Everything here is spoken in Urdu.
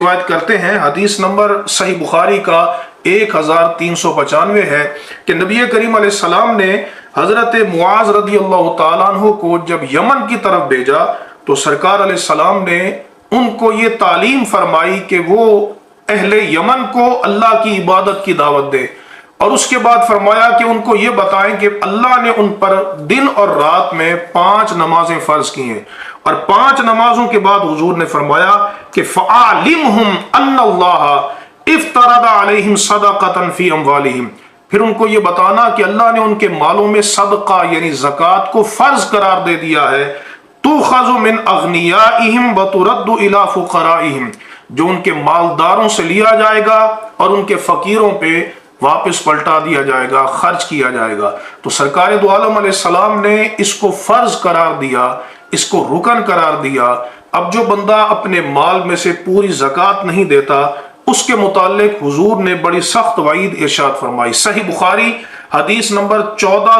روایت کرتے ہیں، حدیث نمبر صحیح بخاری کا 1395 ہے کہ نبی کریم علیہ السلام نے حضرت معاذ رضی اللہ تعالیٰ عنہ کو جب یمن کی طرف بھیجا تو سرکار علیہ السلام نے ان کو یہ تعلیم فرمائی کہ وہ اہل یمن کو اللہ کی عبادت کی دعوت دے، اور اس کے بعد فرمایا کہ ان کو یہ بتائیں کہ اللہ نے ان پر دن اور رات میں 5 نمازیں فرض کی ہیں، اور 5 نمازوں کے بعد حضور نے فرمایا کہ فَعَلِمْهُمْ أَنَّ اللَّهَ اِفْتَرَضَ عَلَيْهِمْ صَدَقَةً فِي أَمْوَالِهِمْ، پھر ان کو یہ بتانا کہ اللہ نے ان کے مالوں میں صدقہ یعنی زکوٰۃ کو فرض قرار دے دیا ہے، تُؤْخَذُ مِنْ أَغْنِيَائِهِمْ وَتُرَدُّ إِلَىٰ فُقَرَائِهِمْ، جو ان کے مالداروں سے لیا جائے گا اور ان کے فقیروں پہ واپس پلٹا دیا جائے گا، خرچ کیا جائے گا۔ تو سرکار دو عالم علیہ السلام نے اس کو فرض قرار دیا، اس کو رکن قرار دیا۔ اب جو بندہ اپنے مال میں سے پوری زکوٰۃ نہیں دیتا، اس کے متعلق حضور نے بڑی سخت وعید ارشاد فرمائی۔ صحیح بخاری حدیث نمبر 14